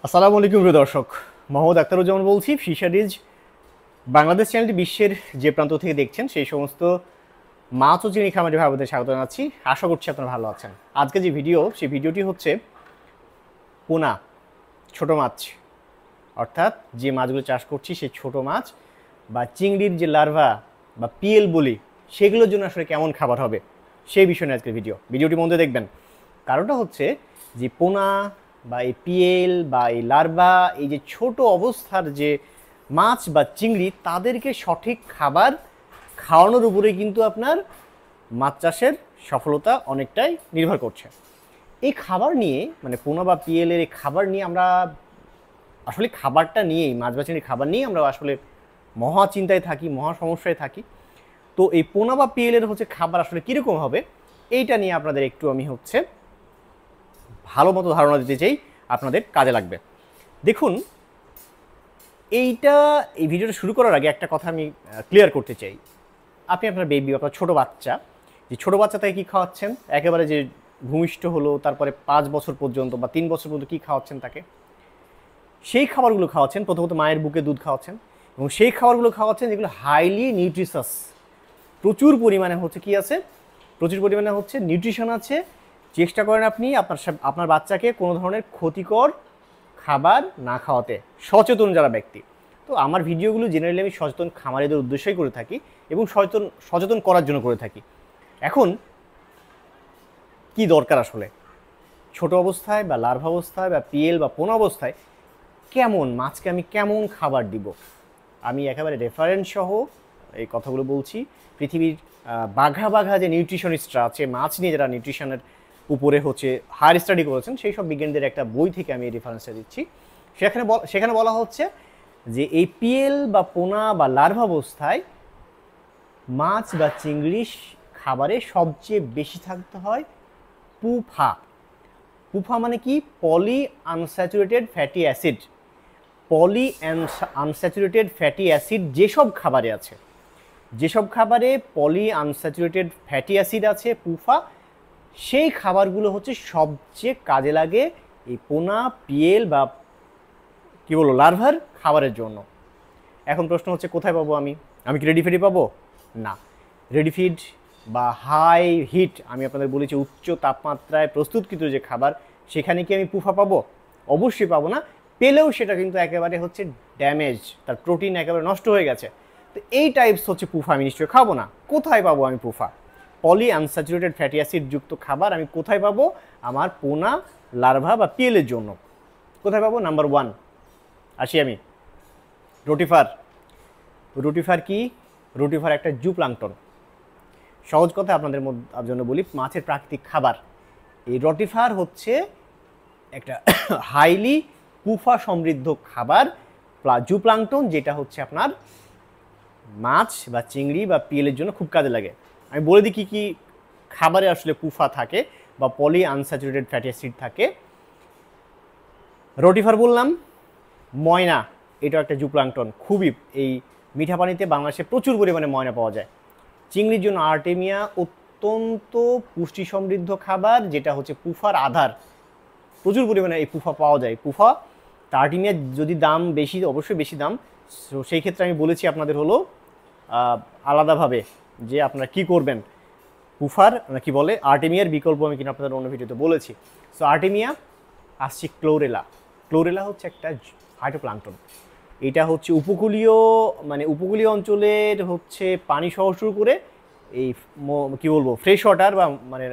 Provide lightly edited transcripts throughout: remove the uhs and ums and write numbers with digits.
আসসালামু আলাইকুম প্রিয় দর্শক, মোহাম্মদ আখতারুজ্জামান বলছি। ফিশারিজ বাংলাদেশ চ্যানেলটি বিশ্বের যে প্রান্ত থেকে দেখছেন সেই সমস্ত মাছ ও চিংড়ি খামারি ভাই বোনদের স্বাগত জানাচ্ছি। আশা করছি আপনারা ভালো আছেন। আজকে যে ভিডিও, সেই ভিডিওটি হচ্ছে পোনা, ছোট মাছ, অর্থাৎ যে মাছগুলো চাষ করছি সেই ছোট মাছ বা চিংড়ির যে লার্ভা বা পিএল বলি, সেগুলোর জন্য আসলে কেমন খাবার হবে সেই বিষয়ে আজকের ভিডিওটি মন দিয়ে দেখবেন। কারণটা হচ্ছে যে পোনা বা এই পিএল বা এই লার্ভা, এই যে ছোট অবস্থার যে মাছ বা চিংড়ি, তাদেরকে সঠিক খাবার খাওয়ানোর উপরে কিন্তু আপনার মাছ চাষের সফলতা অনেকটাই নির্ভর করছে। এই খাবার নিয়ে, মানে পোনা বা পিএলের এই খাবার নিয়ে আমরা আসলে খাবারটা নিয়েই, মাছ বা চিংড়ির খাবার নিয়েই আমরা আসলে মহা চিন্তায় থাকি, মহা সমস্যায় থাকি। তো এই পোনা বা পিএলের হচ্ছে খাবার আসলে কীরকম হবে, এইটা নিয়ে আপনাদের একটু আমি হচ্ছে ভালো মতো ধারণা দিতে চাই, আপনাদের কাজে লাগবে। দেখুন, এই ভিডিওটা শুরু করার আগে একটা কথা আমি ক্লিয়ার করতে চাই। আপনি আপনার বেবি, আপনার ছোটো বাচ্চা, যে ছোটো বাচ্চা তাকে কী খাওয়াচ্ছেন, একেবারে যে ভূমিষ্ঠ হলো তারপরে 5 বছর পর্যন্ত বা 3 বছর পর্যন্ত কী খাওয়াচ্ছেন তাকে, সেই খাবারগুলো খাওয়াচ্ছেন। প্রথমত মায়ের বুকে দুধ খাওয়াচ্ছেন এবং সেই খাবারগুলো খাওয়াচ্ছেন যেগুলো হাইলি নিউট্রিশাস, প্রচুর পরিমাণে হচ্ছে কি আছে, প্রচুর পরিমাণে হচ্ছে নিউট্রিশন আছে। চেষ্টা করেন আপনি আপনার বাচ্চাকে কোনো ধরনের ক্ষতিকর খাবার না খাওয়াতে, সচেতন যারা ব্যক্তি। তো আমার ভিডিওগুলো জেনারেলি আমি সচেতন খামারিদের উদ্দেশ্যই করে থাকি এবং সচেতন করার জন্য করে থাকি। এখন কি দরকার আসলে ছোট অবস্থায় বা লার্ভা অবস্থায় বা পিএল বা পোনা অবস্থায় কেমন মাছকে আমি কেমন খাবার দিব, আমি একেবারে রেফারেন্স সহ এই কথাগুলো বলছি। পৃথিবীর বাঘা বাঘা যে নিউট্রিশনিস্টরা আছে, মাছ নিয়ে যারা নিউট্রিশনের উপরে হচ্ছে হায়ার স্টাডি করেছেন, সেই সব বিজ্ঞানীদের একটা বই থেকে আমি এই রেফারেন্সটা দিচ্ছি। সেখানে বলা হচ্ছে যে এই পিএল বা পোনা বা লার্ভা অবস্থায় মাছ বা চিংড়ি খাবারে সবচেয়ে বেশি থাকতে হয় পুফা। পুফা মানে কি? Poly unsaturated fatty acid. Poly unsaturated fatty acid যেসব খাবারে আছে, যেসব খাবারে পলি আনস্যাচুরেটেড ফ্যাটি অ্যাসিড আছে, পুফা, সেই খাবারগুলো হচ্ছে সবচেয়ে কাজে লাগে এই পোনা, পিএল বা কী বলবো লার্ভার খাবারের জন্য। এখন প্রশ্ন হচ্ছে কোথায় পাবো আমি কি রেডি ফিডই পাবো? না। রেডি ফিড বা হাই হিট, আমি আপনাদের বলেছি উচ্চ তাপমাত্রায় প্রস্তুতকৃত যে খাবার, সেখানে কি আমি পুফা পাবো? অবশ্যই পাবো না। পেলেও সেটা কিন্তু একেবারে হচ্ছে ড্যামেজ, তার প্রোটিন একেবারে নষ্ট হয়ে গেছে। তো এই টাইপস হচ্ছে পুফা আমি নিশ্চয়ই খাবো না। কোথায় পাবো আমি PUFA, poly unsaturated fatty acid যুক্ত খাবার আমি কোথায় পাবো আমার পোনা, লার্ভা বা পিএলের জন্য? কোথায় পাবো? নাম্বার 1 আসি আমি, রোটিফার। রোটিফার কি? রোটিফার একটা জুপ্লাঙ্কটন। সহজ কথা আপনাদের জন্য বলি, মাছের প্রাকৃতিক খাবার। এই রোটিফার হচ্ছে একটা হাইলি পুফা সমৃদ্ধ খাবার, জুপ্লাঙ্কটন, যেটা হচ্ছে আপনার মাছ বা চিংড়ি বা পিএলের জন্য খুব কাজে লাগে। আমি বলে দিই কী কী খাবারে আসলে পুফা থাকে বা পলি আনস্যাচুরেটেড ফ্যাটি অ্যাসিড থাকে। রোটিফার বললাম, ময়না, এটাও একটা জুপ্লাঙ্কটন, খুবই এই মিঠা পানিতে বাংলাদেশে প্রচুর পরিমাণে ময়না পাওয়া যায়। চিংড়ির জন্য আর্টেমিয়া অত্যন্ত পুষ্টি সমৃদ্ধ খাবার, যেটা হচ্ছে পুফার আধার। প্রচুর পরিমাণে এই পুফা পাওয়া যায়। পুফা, আর্টেমিয়া যদি দাম বেশি, অবশ্যই বেশি দাম, তো সেই ক্ষেত্রে আমি বলেছি আপনাদের হলো আলাদাভাবে যে আপনারা কি করবেন। পুফার কি বলে আর্টেমিয়ার বিকল্প আমি কিনা আপনাদের অন্য ভিডিওতে বলেছি। সো আর্টেমিয়া, আসছি ক্লোরেলা। ক্লোরেলা হচ্ছে একটা ফাইটোপ্লাঙ্কটন। এটা হচ্ছে উপকূলীয় অঞ্চলের হচ্ছে পানি সহ শুরু করে এই কি বলবো ফ্রেশ ওয়াটার বা মানে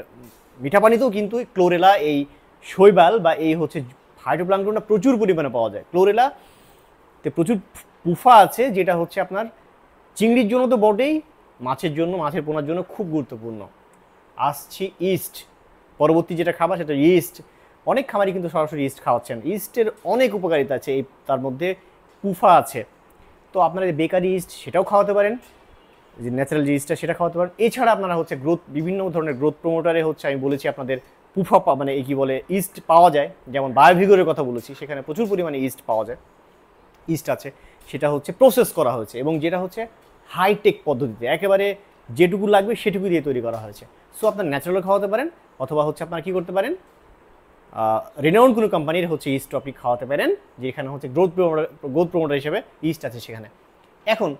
মিঠা পানিতেও কিন্তু ক্লোরেলা, এই শৈবাল বা এই হচ্ছে ফাইটোপ্লাঙ্কটনটা প্রচুর পরিমাণে পাওয়া যায়। ক্লোরেলাতে প্রচুর পুফা আছে, যেটা হচ্ছে আপনার চিংড়ির জন্য তো বটেই, মাছের জন্য, মাছের পোনার জন্য খুব গুরুত্বপূর্ণ। আসছি ইস্ট, পরবর্তী যেটা খাবার সেটা ইস্ট। অনেক খামারই কিন্তু সরাসরি ইস্ট খাওয়াচ্ছেন। ইস্টের অনেক উপকারিতা আছে, তার মধ্যে পুফা আছে। তো আপনারা বেকারি ইস্ট সেটাও খাওয়াতে পারেন, যে ন্যাচারাল যে ইস্টটা সেটা খাওয়াতে পারেন। এছাড়া আপনারা হচ্ছে বিভিন্ন ধরনের গ্রোথ প্রমোটারে হচ্ছে আমি বলেছি আপনাদের পুফা মানে এই কী বলে ইস্ট পাওয়া যায়। যেমন বায়োভিগরের কথা বলেছি, সেখানে প্রচুর পরিমাণে ইস্ট পাওয়া যায়, ইস্ট আছে, সেটা হচ্ছে প্রসেস করা হয়েছে এবং যেটা হচ্ছে হাইটেক পদ্ধতিতে একেবারে যেটুকু লাগবে সেটুকু দিয়ে তৈরি করা হয়েছে। সো আপনার ন্যাচারাল খাওয়াতে পারেন, অথবা হচ্ছে আপনারা কী করতে পারেন, রিনাউন্ড কোনো কোম্পানির হচ্ছে ইস্ট আপনি খাওয়াতে পারেন, যেখানে হচ্ছে গ্রোথ প্রমোটার হিসেবে ইস্ট আছে সেখানে। এখন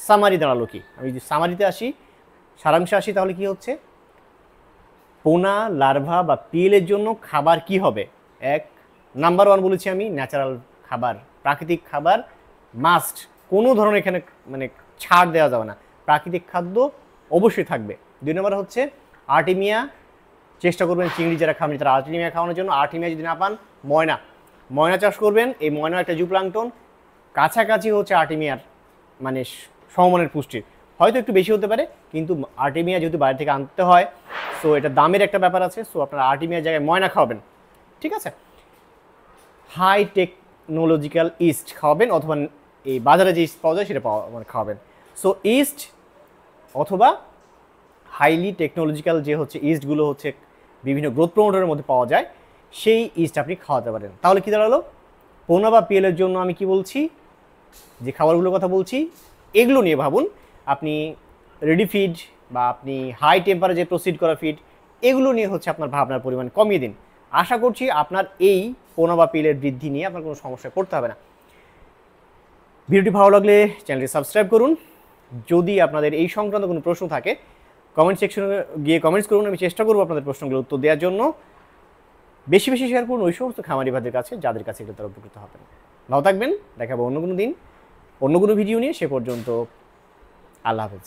সামারি দাঁড়ালো কি, আমি যদি সামারিতে আসি, সারাংশে আসি, তাহলে কি হচ্ছে, পোনা, লার্ভা বা পিএলের জন্য খাবার কি হবে? এক নাম্বার ওয়ান বলেছি আমি, ন্যাচারাল খাবার, প্রাকৃতিক খাবার মাস্ট, কোনো ধরনের এখানে মানে ছাড় দেওয়া যাবে না, প্রাকৃতিক খাদ্য অবশ্যই থাকবে। 2 নম্বর হচ্ছে আর্টিমিয়া, চেষ্টা করবেন চিংড়ি যারা খাবেন তারা আর্টিমিয়া খাওয়ানোর জন্য। আর্টিমিয়া যদি না পান, ময়না চাষ করবেন। এই ময়না একটা জুপ্লাঙ্কটন, কাছাকাছি হচ্ছে আর্টিমিয়ার মানে সমমানের পুষ্টির, হয়তো একটু বেশি হতে পারে, কিন্তু আর্টিমিয়া যেহেতু বাইরে থেকে আনতে হয়, সো এটা দামের একটা ব্যাপার আছে, সো আপনারা আর্টিমিয়ার জায়গায় ময়না খাওয়াবেন, ঠিক আছে। হাই টেকনোলজিক্যাল ইস্ট খাওয়াবেন, অথবা এই বাজারে যে ইস্ট পাওয়া যায় সেটা খাওয়াবেন। সো ইস্ট অথবা হাইলি টেকনোলজিক্যাল যে হচ্ছে ইস্টগুলো হচ্ছে বিভিন্ন গ্রোথ প্রমোটারের মধ্যে পাওয়া যায়, সেই ইস্ট আপনি খাওয়াতে পারেন। তাহলে কি দাঁড়ালো, পোনা বা পিএলের জন্য আমি কি বলছি, যে খাবারগুলোর কথা বলছি এগুলো নিয়ে ভাবুন। আপনি রেডি ফিড বা আপনি হাই টেম্পারেচারে প্রসিড করা ফিড, এগুলো নিয়ে হচ্ছে আপনার ভাবনার পরিমাণ কমিয়ে দিন। আশা করছি আপনার এই পোনা বা পিএলের বৃদ্ধি নিয়ে আপনার কোনো সমস্যায় পড়তে হবে না। ভিডিওটি ভালো লাগলে চ্যানেলটি সাবস্ক্রাইব করুন। যদি আপনাদের এই সংক্রান্ত কোনো প্রশ্ন থাকে, কমেন্ট সেকশনে গিয়ে কমেন্টস করুন, আমি চেষ্টা করবো আপনাদের প্রশ্নগুলোর উত্তর দেওয়ার জন্য। বেশি বেশি শেয়ার করুন ওই সমস্ত খামারি ভাইদের কাছে যাদের কাছে এটা তারা উপকৃত হবেন। ভালো থাকবেন, দেখাবো অন্য কোনো দিন অন্য কোনো ভিডিও নিয়ে। সে পর্যন্ত আল্লাহ হাফেজ।